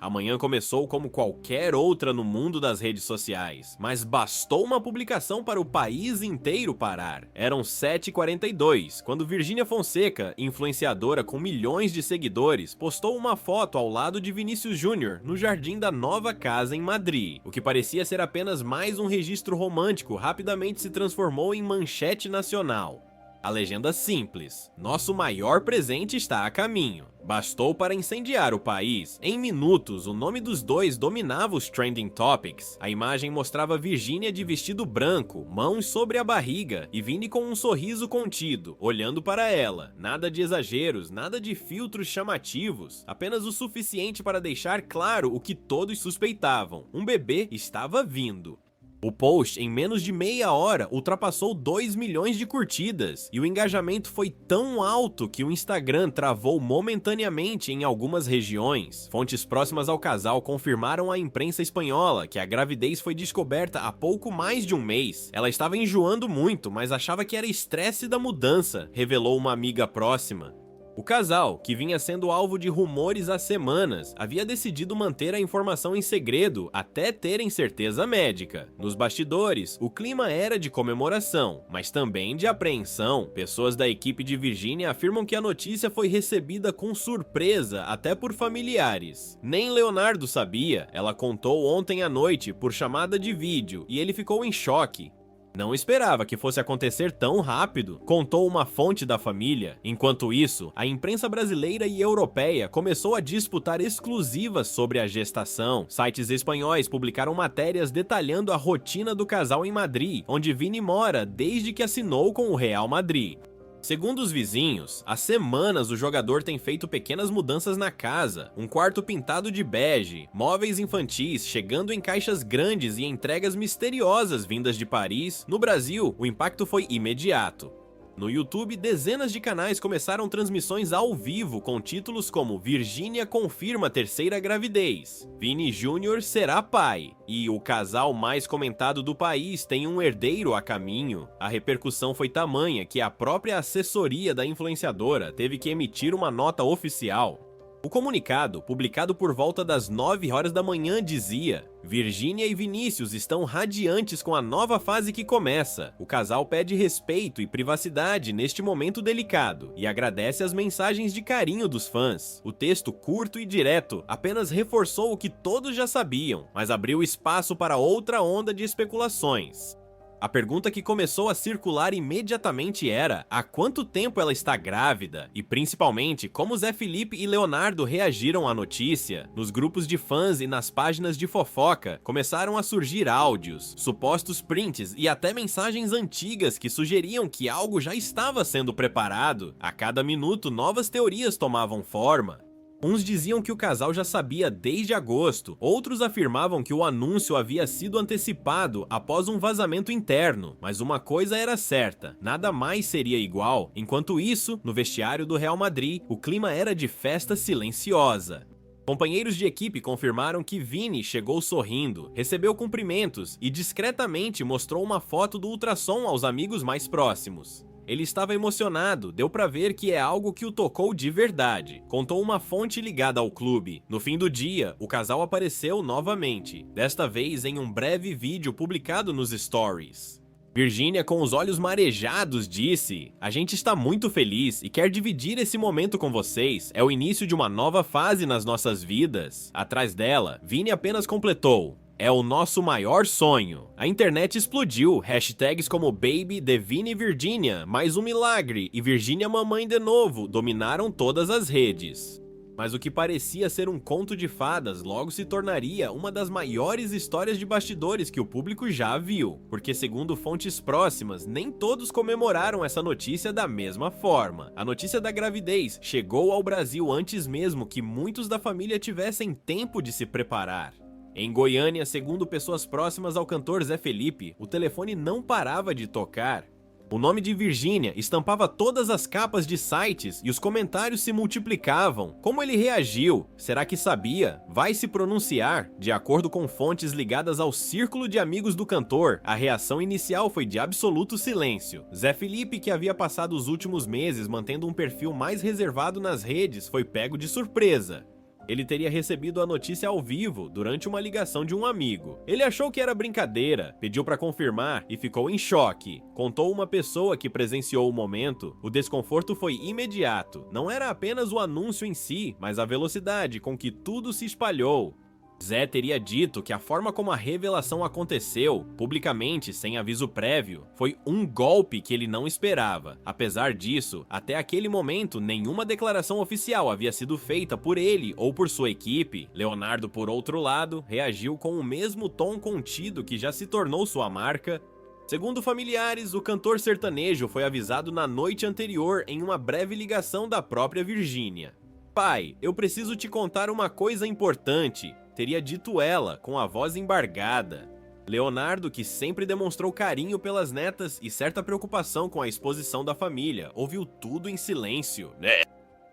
A manhã começou como qualquer outra no mundo das redes sociais, mas bastou uma publicação para o país inteiro parar. Eram 7h42, quando Virgínia Fonseca, influenciadora com milhões de seguidores, postou uma foto ao lado de Vinícius Júnior no jardim da nova casa em Madrid. O que parecia ser apenas mais um registro romântico rapidamente se transformou em manchete nacional. A legenda simples: nosso maior presente está a caminho. Bastou para incendiar o país. Em minutos, o nome dos dois dominava os trending topics. A imagem mostrava Virgínia de vestido branco, mãos sobre a barriga, e Vini com um sorriso contido, olhando para ela. Nada de exageros, nada de filtros chamativos, apenas o suficiente para deixar claro o que todos suspeitavam: um bebê estava vindo. O post, em menos de meia hora, ultrapassou 2 milhões de curtidas, e o engajamento foi tão alto que o Instagram travou momentaneamente em algumas regiões. Fontes próximas ao casal confirmaram à imprensa espanhola que a gravidez foi descoberta há pouco mais de um mês. Ela estava enjoando muito, mas achava que era estresse da mudança, revelou uma amiga próxima. O casal, que vinha sendo alvo de rumores há semanas, havia decidido manter a informação em segredo até terem certeza médica. Nos bastidores, o clima era de comemoração, mas também de apreensão. Pessoas da equipe de Virgínia afirmam que a notícia foi recebida com surpresa até por familiares. Nem Leonardo sabia, ela contou ontem à noite por chamada de vídeo, e ele ficou em choque. Não esperava que fosse acontecer tão rápido, contou uma fonte da família. Enquanto isso, a imprensa brasileira e europeia começou a disputar exclusivas sobre a gestação. Sites espanhóis publicaram matérias detalhando a rotina do casal em Madrid, onde Vini mora desde que assinou com o Real Madrid. Segundo os vizinhos, há semanas o jogador tem feito pequenas mudanças na casa, um quarto pintado de bege, móveis infantis chegando em caixas grandes e entregas misteriosas vindas de Paris. No Brasil, o impacto foi imediato. No YouTube, dezenas de canais começaram transmissões ao vivo com títulos como Virgínia confirma terceira gravidez, Vini Júnior será pai, e o casal mais comentado do país tem um herdeiro a caminho. A repercussão foi tamanha que a própria assessoria da influenciadora teve que emitir uma nota oficial. O comunicado, publicado por volta das 9 horas da manhã, dizia: Virgínia e Vinícius estão radiantes com a nova fase que começa. O casal pede respeito e privacidade neste momento delicado e agradece as mensagens de carinho dos fãs. O texto, curto e direto, apenas reforçou o que todos já sabiam, mas abriu espaço para outra onda de especulações. A pergunta que começou a circular imediatamente era: há quanto tempo ela está grávida? E principalmente, como Zé Felipe e Leonardo reagiram à notícia? Nos grupos de fãs e nas páginas de fofoca, começaram a surgir áudios, supostos prints e até mensagens antigas que sugeriam que algo já estava sendo preparado. A cada minuto, novas teorias tomavam forma. Uns diziam que o casal já sabia desde agosto, outros afirmavam que o anúncio havia sido antecipado após um vazamento interno, mas uma coisa era certa: nada mais seria igual. Enquanto isso, no vestiário do Real Madrid, o clima era de festa silenciosa. Companheiros de equipe confirmaram que Vini chegou sorrindo, recebeu cumprimentos e discretamente mostrou uma foto do ultrassom aos amigos mais próximos. Ele estava emocionado, deu pra ver que é algo que o tocou de verdade, contou uma fonte ligada ao clube. No fim do dia, o casal apareceu novamente, desta vez em um breve vídeo publicado nos stories. Virgínia, com os olhos marejados, disse: a gente está muito feliz e quer dividir esse momento com vocês, é o início de uma nova fase nas nossas vidas. Atrás dela, Vini apenas completou: é o nosso maior sonho. A internet explodiu, hashtags como Baby, Devine e Virgínia, mais um milagre, e Virgínia mamãe de novo, dominaram todas as redes. Mas o que parecia ser um conto de fadas logo se tornaria uma das maiores histórias de bastidores que o público já viu, porque segundo fontes próximas, nem todos comemoraram essa notícia da mesma forma. A notícia da gravidez chegou ao Brasil antes mesmo que muitos da família tivessem tempo de se preparar. Em Goiânia, segundo pessoas próximas ao cantor Zé Felipe, o telefone não parava de tocar. O nome de Virgínia estampava todas as capas de sites e os comentários se multiplicavam. Como ele reagiu? Será que sabia? Vai se pronunciar? De acordo com fontes ligadas ao círculo de amigos do cantor, a reação inicial foi de absoluto silêncio. Zé Felipe, que havia passado os últimos meses mantendo um perfil mais reservado nas redes, foi pego de surpresa. Ele teria recebido a notícia ao vivo durante uma ligação de um amigo. Ele achou que era brincadeira, pediu para confirmar e ficou em choque. Contou uma pessoa que presenciou o momento. O desconforto foi imediato. Não era apenas o anúncio em si, mas a velocidade com que tudo se espalhou. Zé teria dito que a forma como a revelação aconteceu, publicamente, sem aviso prévio, foi um golpe que ele não esperava. Apesar disso, até aquele momento, nenhuma declaração oficial havia sido feita por ele ou por sua equipe. Leonardo, por outro lado, reagiu com o mesmo tom contido que já se tornou sua marca. Segundo familiares, o cantor sertanejo foi avisado na noite anterior em uma breve ligação da própria Virgínia. "Pai, eu preciso te contar uma coisa importante", teria dito ela, com a voz embargada. Leonardo, que sempre demonstrou carinho pelas netas e certa preocupação com a exposição da família, ouviu tudo em silêncio.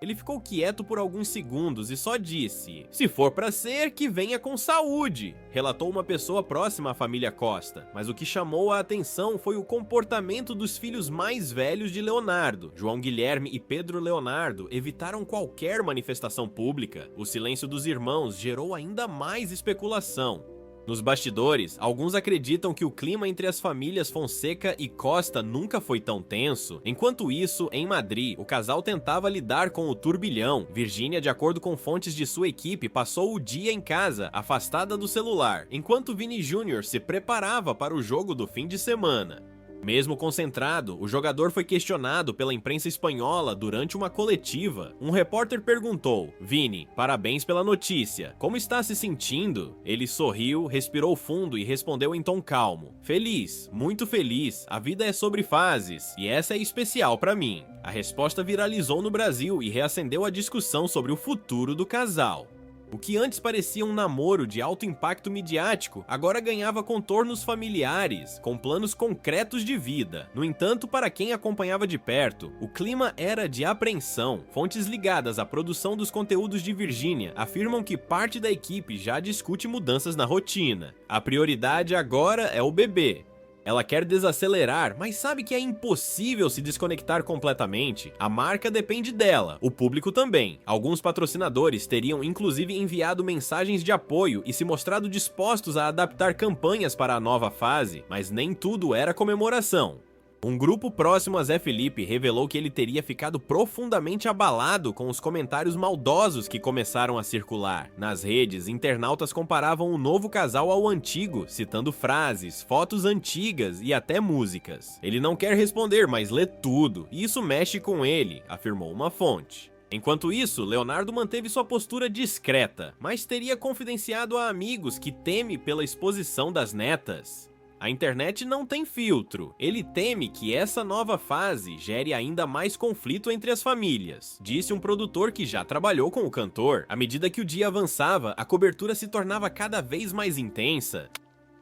Ele ficou quieto por alguns segundos e só disse: "Se for pra ser, que venha com saúde", relatou uma pessoa próxima à família Costa. Mas o que chamou a atenção foi o comportamento dos filhos mais velhos de Leonardo. João Guilherme e Pedro Leonardo evitaram qualquer manifestação pública. O silêncio dos irmãos gerou ainda mais especulação. Nos bastidores, alguns acreditam que o clima entre as famílias Fonseca e Costa nunca foi tão tenso. Enquanto isso, em Madrid, o casal tentava lidar com o turbilhão. Virgínia, de acordo com fontes de sua equipe, passou o dia em casa, afastada do celular, enquanto Vini Júnior se preparava para o jogo do fim de semana. Mesmo concentrado, o jogador foi questionado pela imprensa espanhola durante uma coletiva. Um repórter perguntou: "Vini, parabéns pela notícia. Como está se sentindo?" Ele sorriu, respirou fundo e respondeu em tom calmo: "Feliz, muito feliz. A vida é sobre fases, e essa é especial pra mim." A resposta viralizou no Brasil e reacendeu a discussão sobre o futuro do casal. O que antes parecia um namoro de alto impacto midiático, agora ganhava contornos familiares, com planos concretos de vida. No entanto, para quem acompanhava de perto, o clima era de apreensão. Fontes ligadas à produção dos conteúdos de Virgínia afirmam que parte da equipe já discute mudanças na rotina. A prioridade agora é o bebê. Ela quer desacelerar, mas sabe que é impossível se desconectar completamente. A marca depende dela, o público também. Alguns patrocinadores teriam inclusive enviado mensagens de apoio e se mostrado dispostos a adaptar campanhas para a nova fase, mas nem tudo era comemoração. Um grupo próximo a Zé Felipe revelou que ele teria ficado profundamente abalado com os comentários maldosos que começaram a circular. Nas redes, internautas comparavam o novo casal ao antigo, citando frases, fotos antigas e até músicas. Ele não quer responder, mas lê tudo, e isso mexe com ele, afirmou uma fonte. Enquanto isso, Leonardo manteve sua postura discreta, mas teria confidenciado a amigos que teme pela exposição das netas. A internet não tem filtro. Ele teme que essa nova fase gere ainda mais conflito entre as famílias, disse um produtor que já trabalhou com o cantor. À medida que o dia avançava, a cobertura se tornava cada vez mais intensa.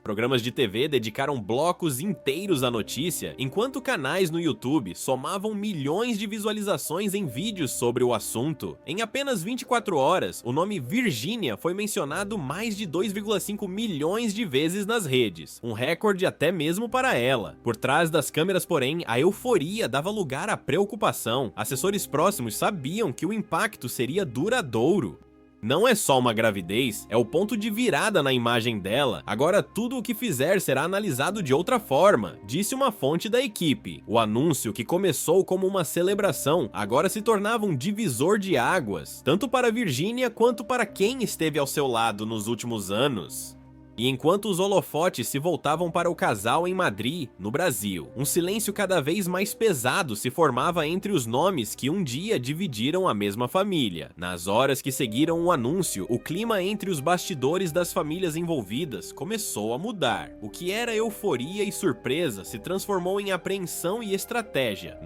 Programas de TV dedicaram blocos inteiros à notícia, enquanto canais no YouTube somavam milhões de visualizações em vídeos sobre o assunto. Em apenas 24 horas, o nome Virgínia foi mencionado mais de 2,5 milhões de vezes nas redes, um recorde até mesmo para ela. Por trás das câmeras, porém, a euforia dava lugar à preocupação. Assessores próximos sabiam que o impacto seria duradouro. Não é só uma gravidez, é o ponto de virada na imagem dela. Agora tudo o que fizer será analisado de outra forma, disse uma fonte da equipe. O anúncio, que começou como uma celebração, agora se tornava um divisor de águas, tanto para Virgínia quanto para quem esteve ao seu lado nos últimos anos. E enquanto os holofotes se voltavam para o casal em Madrid, no Brasil, um silêncio cada vez mais pesado se formava entre os nomes que um dia dividiram a mesma família. Nas horas que seguiram o anúncio, o clima entre os bastidores das famílias envolvidas começou a mudar. O que era euforia e surpresa se transformou em apreensão e estratégia.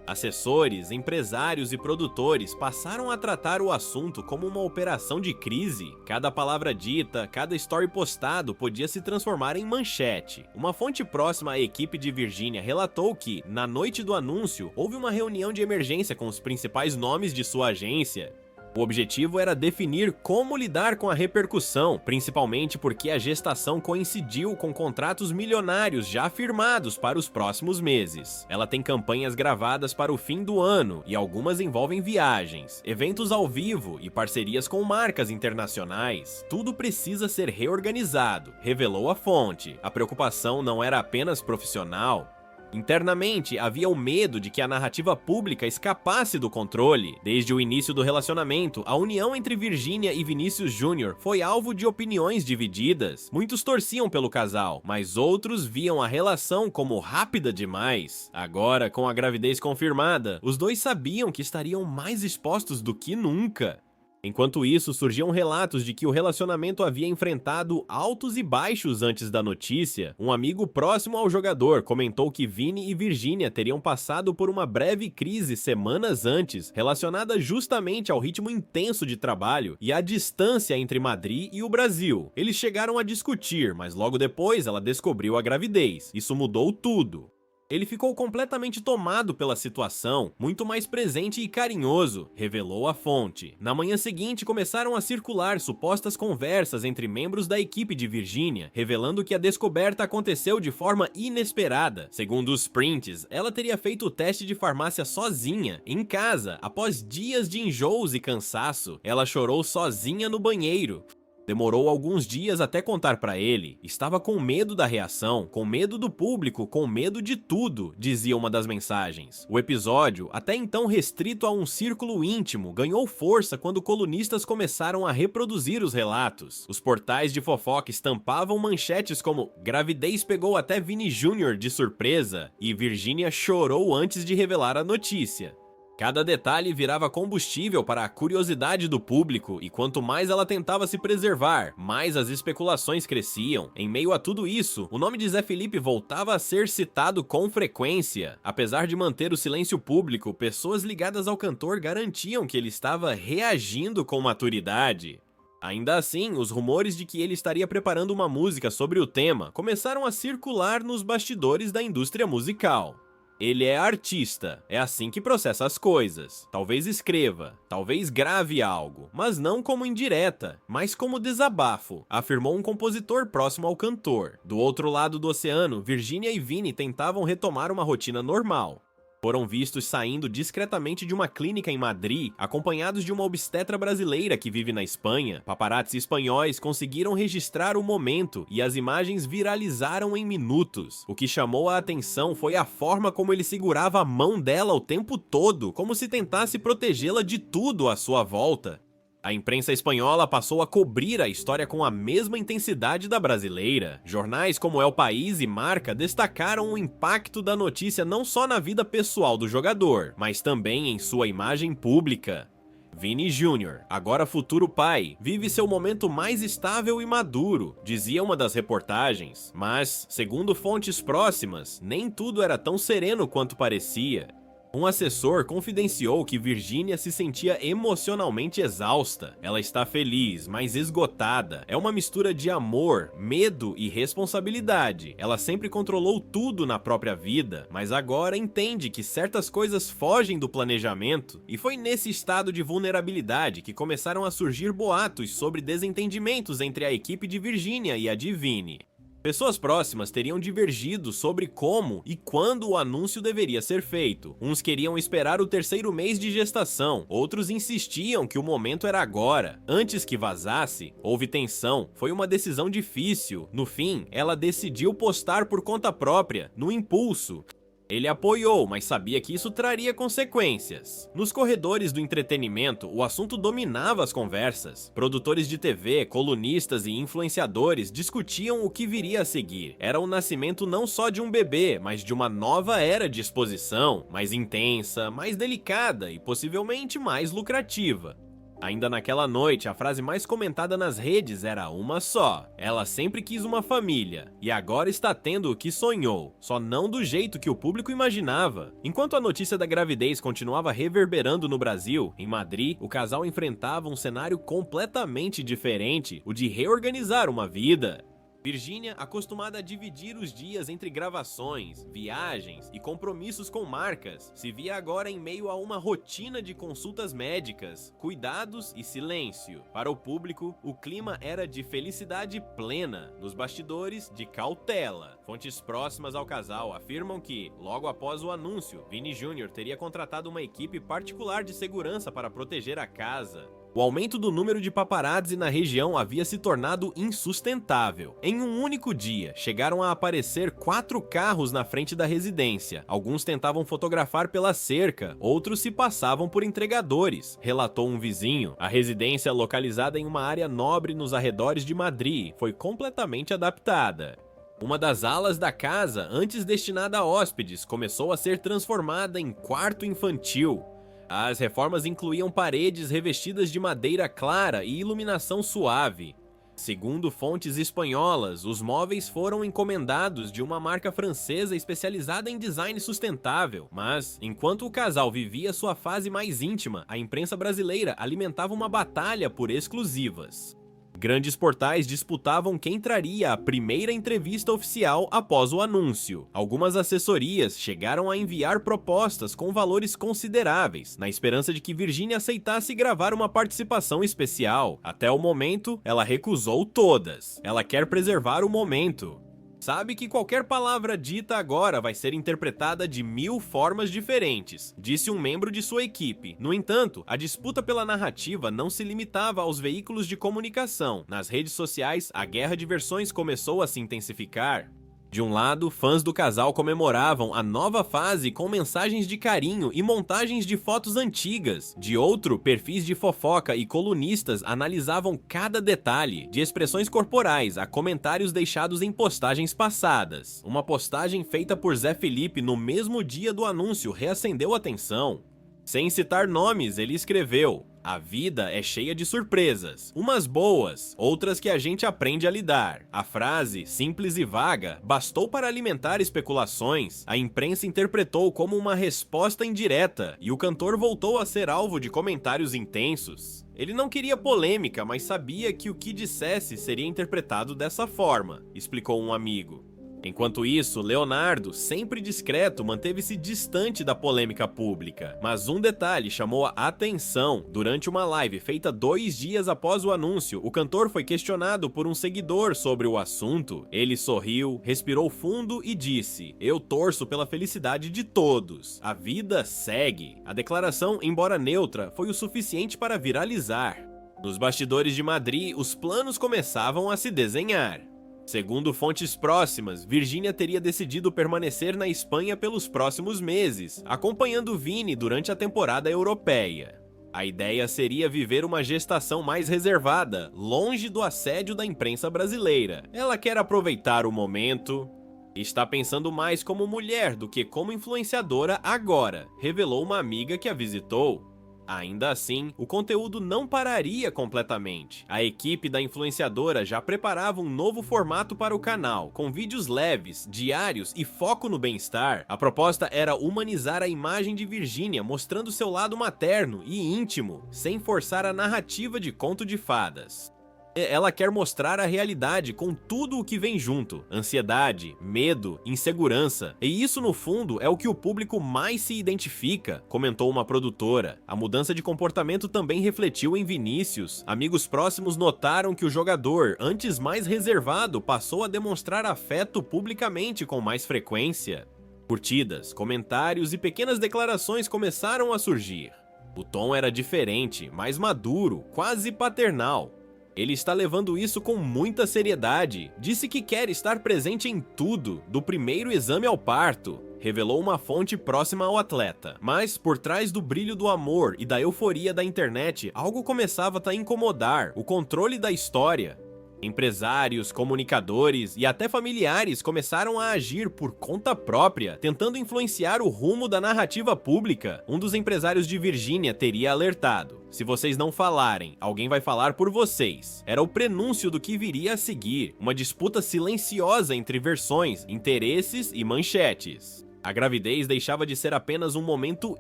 Assessores, empresários e produtores passaram a tratar o assunto como uma operação de crise. Cada palavra dita, cada story postado podia se transformar em manchete. Uma fonte próxima à equipe de Virgínia relatou que, na noite do anúncio, houve uma reunião de emergência com os principais nomes de sua agência. O objetivo era definir como lidar com a repercussão, principalmente porque a gestação coincidiu com contratos milionários já firmados para os próximos meses. Ela tem campanhas gravadas para o fim do ano e algumas envolvem viagens, eventos ao vivo e parcerias com marcas internacionais. Tudo precisa ser reorganizado, revelou a fonte. A preocupação não era apenas profissional. Internamente, havia o medo de que a narrativa pública escapasse do controle. Desde o início do relacionamento, a união entre Virginia e Vinícius Júnior foi alvo de opiniões divididas. Muitos torciam pelo casal, mas outros viam a relação como rápida demais. Agora, com a gravidez confirmada, os dois sabiam que estariam mais expostos do que nunca. Enquanto isso, surgiam relatos de que o relacionamento havia enfrentado altos e baixos antes da notícia. Um amigo próximo ao jogador comentou que Vini e Virginia teriam passado por uma breve crise semanas antes, relacionada justamente ao ritmo intenso de trabalho e à distância entre Madrid e o Brasil. Eles chegaram a discutir, mas logo depois ela descobriu a gravidez. Isso mudou tudo. Ele ficou completamente tomado pela situação, muito mais presente e carinhoso, revelou a fonte. Na manhã seguinte, começaram a circular supostas conversas entre membros da equipe de Virginia, revelando que a descoberta aconteceu de forma inesperada. Segundo os prints, ela teria feito o teste de farmácia sozinha, em casa, após dias de enjoos e cansaço. Ela chorou sozinha no banheiro. Demorou alguns dias até contar pra ele. Estava com medo da reação, com medo do público, com medo de tudo, dizia uma das mensagens. O episódio, até então restrito a um círculo íntimo, ganhou força quando colunistas começaram a reproduzir os relatos. Os portais de fofoca estampavam manchetes como "Gravidez pegou até Vini Júnior de surpresa" e "Virginia chorou antes de revelar a notícia". Cada detalhe virava combustível para a curiosidade do público, e quanto mais ela tentava se preservar, mais as especulações cresciam. Em meio a tudo isso, o nome de Zé Felipe voltava a ser citado com frequência. Apesar de manter o silêncio público, pessoas ligadas ao cantor garantiam que ele estava reagindo com maturidade. Ainda assim, os rumores de que ele estaria preparando uma música sobre o tema começaram a circular nos bastidores da indústria musical. Ele é artista, é assim que processa as coisas. Talvez escreva, talvez grave algo, mas não como indireta, mas como desabafo, afirmou um compositor próximo ao cantor. Do outro lado do oceano, Virginia e Vini tentavam retomar uma rotina normal. Foram vistos saindo discretamente de uma clínica em Madrid, acompanhados de uma obstetra brasileira que vive na Espanha. Paparazzi espanhóis conseguiram registrar o momento e as imagens viralizaram em minutos. O que chamou a atenção foi a forma como ele segurava a mão dela o tempo todo, como se tentasse protegê-la de tudo à sua volta. A imprensa espanhola passou a cobrir a história com a mesma intensidade da brasileira. Jornais como El País e Marca destacaram o impacto da notícia não só na vida pessoal do jogador, mas também em sua imagem pública. Vini Júnior, agora futuro pai, vive seu momento mais estável e maduro, dizia uma das reportagens. Mas, segundo fontes próximas, nem tudo era tão sereno quanto parecia. Um assessor confidenciou que Virginia se sentia emocionalmente exausta. Ela está feliz, mas esgotada. É uma mistura de amor, medo e responsabilidade. Ela sempre controlou tudo na própria vida, mas agora entende que certas coisas fogem do planejamento. E foi nesse estado de vulnerabilidade que começaram a surgir boatos sobre desentendimentos entre a equipe de Virginia e a de Vini. Pessoas próximas teriam divergido sobre como e quando o anúncio deveria ser feito. Uns queriam esperar o terceiro mês de gestação, outros insistiam que o momento era agora. Antes que vazasse, houve tensão, foi uma decisão difícil. No fim, ela decidiu postar por conta própria, no impulso. Ele apoiou, mas sabia que isso traria consequências. Nos corredores do entretenimento, o assunto dominava as conversas. Produtores de TV, colunistas e influenciadores discutiam o que viria a seguir. Era o nascimento não só de um bebê, mas de uma nova era de exposição, mais intensa, mais delicada e possivelmente mais lucrativa. Ainda naquela noite, a frase mais comentada nas redes era uma só. Ela sempre quis uma família, e agora está tendo o que sonhou, só não do jeito que o público imaginava. Enquanto a notícia da gravidez continuava reverberando no Brasil, em Madrid, o casal enfrentava um cenário completamente diferente, o de reorganizar uma vida. Virginia, acostumada a dividir os dias entre gravações, viagens e compromissos com marcas, se via agora em meio a uma rotina de consultas médicas, cuidados e silêncio. Para o público, o clima era de felicidade plena, nos bastidores, de cautela. Fontes próximas ao casal afirmam que, logo após o anúncio, Vini Jr. teria contratado uma equipe particular de segurança para proteger a casa. O aumento do número de paparazzi na região havia se tornado insustentável. Em um único dia, chegaram a aparecer 4 carros na frente da residência. Alguns tentavam fotografar pela cerca, outros se passavam por entregadores, relatou um vizinho. A residência, localizada em uma área nobre nos arredores de Madrid, foi completamente adaptada. Uma das alas da casa, antes destinada a hóspedes, começou a ser transformada em quarto infantil. As reformas incluíam paredes revestidas de madeira clara e iluminação suave. Segundo fontes espanholas, os móveis foram encomendados de uma marca francesa especializada em design sustentável. Mas, enquanto o casal vivia sua fase mais íntima, a imprensa brasileira alimentava uma batalha por exclusivas. Grandes portais disputavam quem traria a primeira entrevista oficial após o anúncio. Algumas assessorias chegaram a enviar propostas com valores consideráveis, na esperança de que Virginia aceitasse gravar uma participação especial. Até o momento, ela recusou todas. Ela quer preservar o momento. Sabe que qualquer palavra dita agora vai ser interpretada de 1000 formas diferentes, disse um membro de sua equipe. No entanto, a disputa pela narrativa não se limitava aos veículos de comunicação. Nas redes sociais, a guerra de versões começou a se intensificar. De um lado, fãs do casal comemoravam a nova fase com mensagens de carinho e montagens de fotos antigas. De outro, perfis de fofoca e colunistas analisavam cada detalhe, de expressões corporais a comentários deixados em postagens passadas. Uma postagem feita por Zé Felipe no mesmo dia do anúncio reacendeu a atenção. Sem citar nomes, ele escreveu: "A vida é cheia de surpresas, umas boas, outras que a gente aprende a lidar." A frase, simples e vaga, bastou para alimentar especulações. A imprensa interpretou como uma resposta indireta, e o cantor voltou a ser alvo de comentários intensos. Ele não queria polêmica, mas sabia que o que dissesse seria interpretado dessa forma, explicou um amigo. Enquanto isso, Leonardo, sempre discreto, manteve-se distante da polêmica pública. Mas um detalhe chamou a atenção. Durante uma live feita 2 dias após o anúncio, o cantor foi questionado por um seguidor sobre o assunto. Ele sorriu, respirou fundo e disse: "Eu torço pela felicidade de todos. A vida segue." A declaração, embora neutra, foi o suficiente para viralizar. Nos bastidores de Madrid, os planos começavam a se desenhar. Segundo fontes próximas, Virginia teria decidido permanecer na Espanha pelos próximos meses, acompanhando Vini durante a temporada europeia. A ideia seria viver uma gestação mais reservada, longe do assédio da imprensa brasileira. Ela quer aproveitar o momento. Está pensando mais como mulher do que como influenciadora agora, revelou uma amiga que a visitou. Ainda assim, o conteúdo não pararia completamente. A equipe da influenciadora já preparava um novo formato para o canal, com vídeos leves, diários e foco no bem-estar. A proposta era humanizar a imagem de Virginia, mostrando seu lado materno e íntimo, sem forçar a narrativa de conto de fadas. Ela quer mostrar a realidade com tudo o que vem junto: ansiedade, medo, insegurança. E isso, no fundo, é o que o público mais se identifica, comentou uma produtora. A mudança de comportamento também refletiu em Vinícius. Amigos próximos notaram que o jogador, antes mais reservado, passou a demonstrar afeto publicamente com mais frequência. Curtidas, comentários e pequenas declarações começaram a surgir. O tom era diferente, mais maduro, quase paternal. Ele está levando isso com muita seriedade. Disse que quer estar presente em tudo, do primeiro exame ao parto, revelou uma fonte próxima ao atleta. Mas, por trás do brilho do amor e da euforia da internet, algo começava a incomodar: o controle da história. Empresários, comunicadores e até familiares começaram a agir por conta própria, tentando influenciar o rumo da narrativa pública. Um dos empresários de Virginia teria alertado: "Se vocês não falarem, alguém vai falar por vocês." Era o prenúncio do que viria a seguir, uma disputa silenciosa entre versões, interesses e manchetes. A gravidez deixava de ser apenas um momento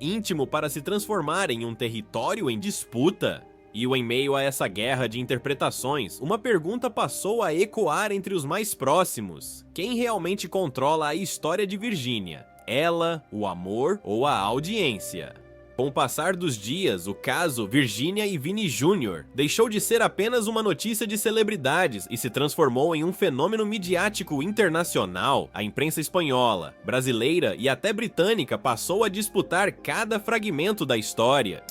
íntimo para se transformar em um território em disputa. E em meio a essa guerra de interpretações, uma pergunta passou a ecoar entre os mais próximos: quem realmente controla a história de Virginia? Ela, o amor ou a audiência? Com o passar dos dias, o caso Virginia e Vini Jr. deixou de ser apenas uma notícia de celebridades e se transformou em um fenômeno midiático internacional. A imprensa espanhola, brasileira e até britânica passou a disputar cada fragmento da história.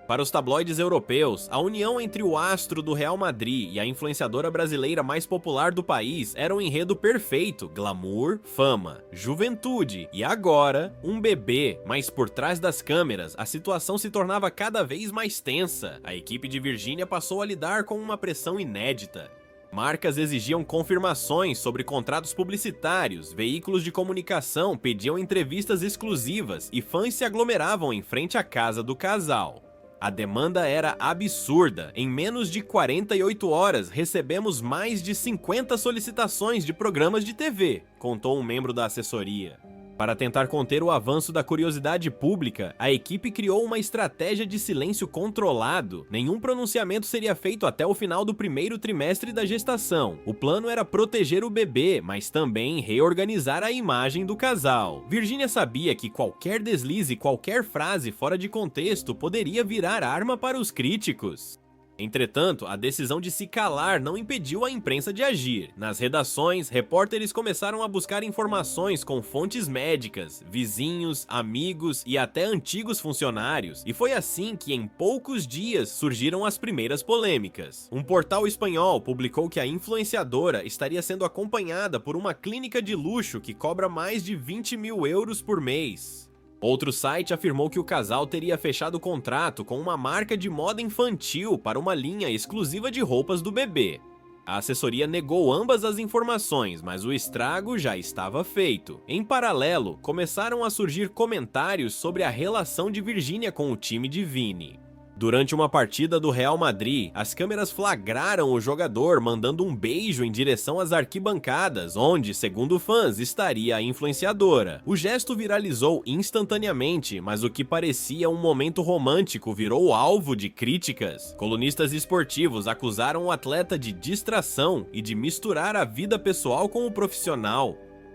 Para os tabloides europeus, a união entre o astro do Real Madrid e a influenciadora brasileira mais popular do país era um enredo perfeito: glamour, fama, juventude e agora, um bebê. Mas por trás das câmeras, a situação se tornava cada vez mais tensa. A equipe de Virginia passou a lidar com uma pressão inédita. Marcas exigiam confirmações sobre contratos publicitários, veículos de comunicação pediam entrevistas exclusivas e fãs se aglomeravam em frente à casa do casal. A demanda era absurda. Em menos de 48 horas, recebemos mais de 50 solicitações de programas de TV, contou um membro da assessoria. Para tentar conter o avanço da curiosidade pública, a equipe criou uma estratégia de silêncio controlado. Nenhum pronunciamento seria feito até o final do primeiro trimestre da gestação. O plano era proteger o bebê, mas também reorganizar a imagem do casal. Virginia sabia que qualquer deslize, qualquer frase fora de contexto poderia virar arma para os críticos. Entretanto, a decisão de se calar não impediu a imprensa de agir. Nas redações, repórteres começaram a buscar informações com fontes médicas, vizinhos, amigos e até antigos funcionários, e foi assim que em poucos dias surgiram as primeiras polêmicas. Um portal espanhol publicou que a influenciadora estaria sendo acompanhada por uma clínica de luxo que cobra mais de 20 mil euros por mês. Outro site afirmou que o casal teria fechado contrato com uma marca de moda infantil para uma linha exclusiva de roupas do bebê. A assessoria negou ambas as informações, mas o estrago já estava feito. Em paralelo, começaram a surgir comentários sobre a relação de Virginia com o time de Vini. Durante uma partida do Real Madrid, as câmeras flagraram o jogador mandando um beijo em direção às arquibancadas, onde, segundo fãs, estaria a influenciadora. O gesto viralizou instantaneamente, mas o que parecia um momento romântico virou alvo de críticas. Colunistas esportivos acusaram o atleta de distração e de misturar a vida pessoal com o profissional.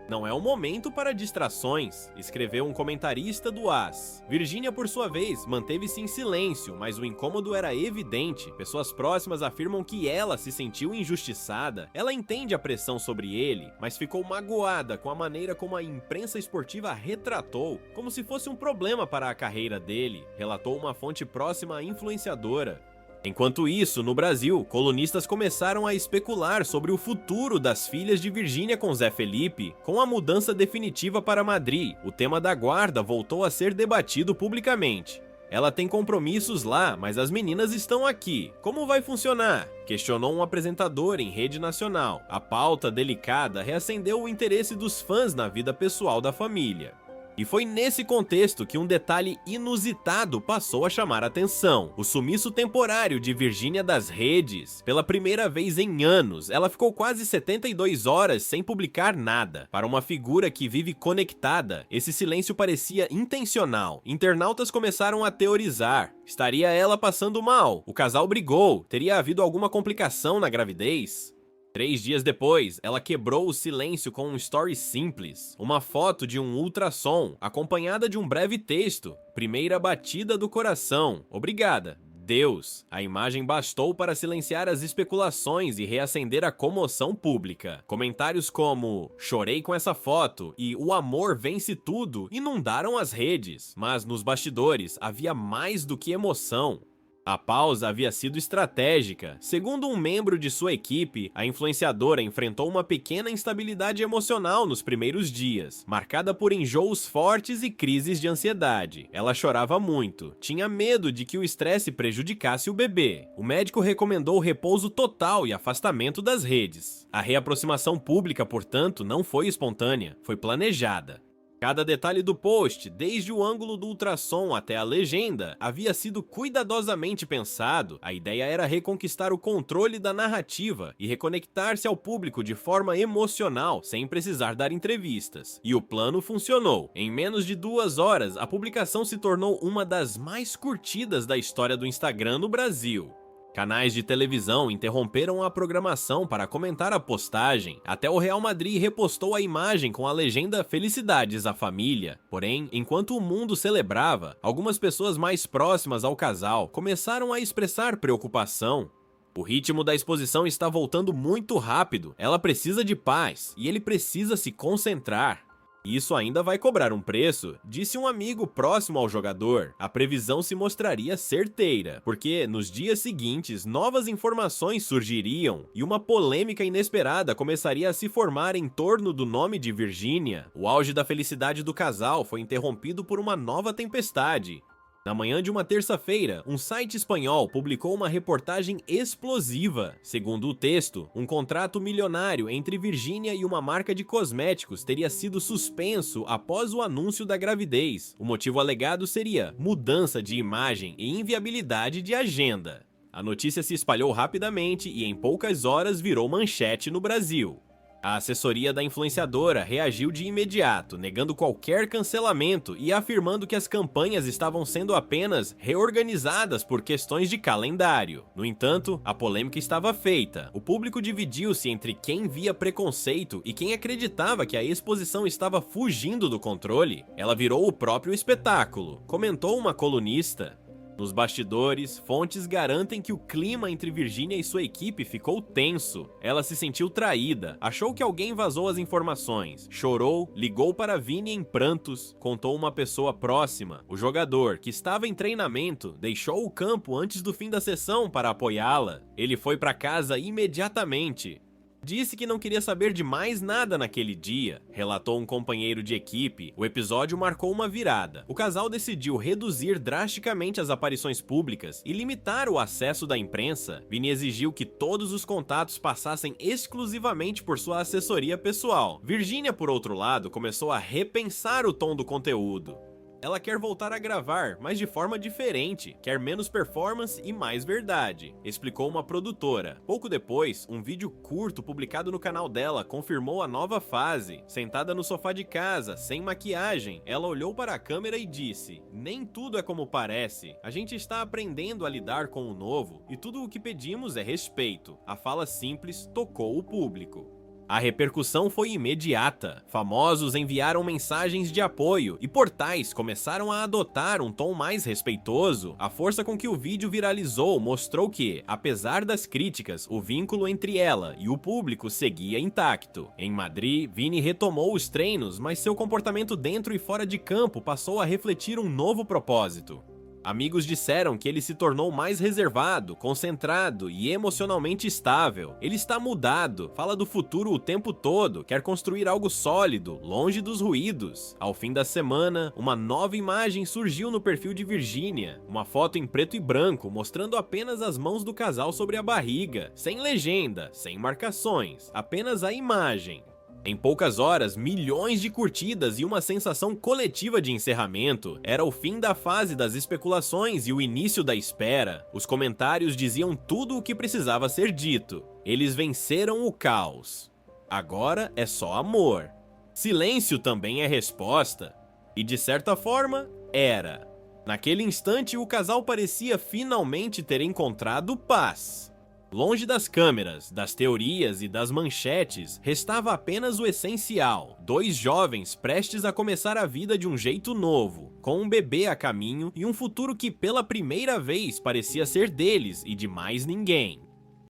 Não é um momento para distrações, escreveu um comentarista do AS. Virginia, por sua vez, manteve-se em silêncio, mas o incômodo era evidente. Pessoas próximas afirmam que ela se sentiu injustiçada. Ela entende a pressão sobre ele, mas ficou magoada com a maneira como a imprensa esportiva retratou, como se fosse um problema para a carreira dele, relatou uma fonte próxima à influenciadora. Enquanto isso, no Brasil, colunistas começaram a especular sobre o futuro das filhas de Virginia com Zé Felipe. Com a mudança definitiva para Madrid, o tema da guarda voltou a ser debatido publicamente. Ela tem compromissos lá, mas as meninas estão aqui. Como vai funcionar? Questionou um apresentador em rede nacional. A pauta delicada reacendeu o interesse dos fãs na vida pessoal da família. E foi nesse contexto que um detalhe inusitado passou a chamar a atenção: o sumiço temporário de Virginia das redes. Pela primeira vez em anos, ela ficou quase 72 horas sem publicar nada. Para uma figura que vive conectada, esse silêncio parecia intencional. Internautas começaram a teorizar: estaria ela passando mal? O casal brigou? Teria havido alguma complicação na gravidez? 3 dias depois, ela quebrou o silêncio com um story simples, uma foto de um ultrassom, acompanhada de um breve texto: primeira batida do coração, obrigada, Deus. A imagem bastou para silenciar as especulações e reacender a comoção pública. Comentários como "chorei com essa foto" e "o amor vence tudo" inundaram as redes, mas nos bastidores havia mais do que emoção. A pausa havia sido estratégica. Segundo um membro de sua equipe, a influenciadora enfrentou uma pequena instabilidade emocional nos primeiros dias, marcada por enjoos fortes e crises de ansiedade. Ela chorava muito, tinha medo de que o estresse prejudicasse o bebê. O médico recomendou repouso total e afastamento das redes. A reaproximação pública, portanto, não foi espontânea, foi planejada. Cada detalhe do post, desde o ângulo do ultrassom até a legenda, havia sido cuidadosamente pensado. A ideia era reconquistar o controle da narrativa e reconectar-se ao público de forma emocional, sem precisar dar entrevistas. E o plano funcionou. Em menos de 2 horas, a publicação se tornou uma das mais curtidas da história do Instagram no Brasil. Canais de televisão interromperam a programação para comentar a postagem, até o Real Madrid repostou a imagem com a legenda "Felicidades à família". Porém, enquanto o mundo celebrava, algumas pessoas mais próximas ao casal começaram a expressar preocupação. O ritmo da exposição está voltando muito rápido, ela precisa de paz e ele precisa se concentrar. Isso ainda vai cobrar um preço, disse um amigo próximo ao jogador. A previsão se mostraria certeira, porque nos dias seguintes novas informações surgiriam e uma polêmica inesperada começaria a se formar em torno do nome de Virgínia. O auge da felicidade do casal foi interrompido por uma nova tempestade. Na manhã de uma terça-feira, um site espanhol publicou uma reportagem explosiva. Segundo o texto, um contrato milionário entre Virgínia e uma marca de cosméticos teria sido suspenso após o anúncio da gravidez. O motivo alegado seria mudança de imagem e inviabilidade de agenda. A notícia se espalhou rapidamente e em poucas horas virou manchete no Brasil. A assessoria da influenciadora reagiu de imediato, negando qualquer cancelamento e afirmando que as campanhas estavam sendo apenas reorganizadas por questões de calendário. No entanto, a polêmica estava feita. O público dividiu-se entre quem via preconceito e quem acreditava que a exposição estava fugindo do controle. Ela virou o próprio espetáculo, comentou uma colunista. Nos bastidores, fontes garantem que o clima entre Virgínia e sua equipe ficou tenso. Ela se sentiu traída, achou que alguém vazou as informações, chorou, ligou para Vini em prantos, contou uma pessoa próxima. O jogador, que estava em treinamento, deixou o campo antes do fim da sessão para apoiá-la. Ele foi para casa imediatamente. Disse que não queria saber de mais nada naquele dia, relatou um companheiro de equipe. O episódio marcou uma virada. O casal decidiu reduzir drasticamente as aparições públicas e limitar o acesso da imprensa. Vini exigiu que todos os contatos passassem exclusivamente por sua assessoria pessoal. Virgínia, por outro lado, começou a repensar o tom do conteúdo. Ela quer voltar a gravar, mas de forma diferente, quer menos performance e mais verdade, explicou uma produtora. Pouco depois, um vídeo curto publicado no canal dela confirmou a nova fase. Sentada no sofá de casa, sem maquiagem, ela olhou para a câmera e disse: "Nem tudo é como parece. A gente está aprendendo a lidar com o novo e tudo o que pedimos é respeito." A fala simples tocou o público. A repercussão foi imediata. Famosos enviaram mensagens de apoio e portais começaram a adotar um tom mais respeitoso. A força com que o vídeo viralizou mostrou que, apesar das críticas, o vínculo entre ela e o público seguia intacto. Em Madrid, Vini retomou os treinos, mas seu comportamento dentro e fora de campo passou a refletir um novo propósito. Amigos disseram que ele se tornou mais reservado, concentrado e emocionalmente estável. Ele está mudado, fala do futuro o tempo todo, quer construir algo sólido, longe dos ruídos. Ao fim da semana, uma nova imagem surgiu no perfil de Virgínia. Uma foto em preto e branco, mostrando apenas as mãos do casal sobre a barriga, sem legenda, sem marcações, apenas a imagem. Em poucas horas, milhões de curtidas e uma sensação coletiva de encerramento. Era o fim da fase das especulações e o início da espera. Os comentários diziam tudo o que precisava ser dito. Eles venceram o caos. Agora é só amor. Silêncio também é resposta. E de certa forma, era. Naquele instante, o casal parecia finalmente ter encontrado paz. Longe das câmeras, das teorias e das manchetes, restava apenas o essencial: dois jovens prestes a começar a vida de um jeito novo, com um bebê a caminho e um futuro que pela primeira vez parecia ser deles e de mais ninguém.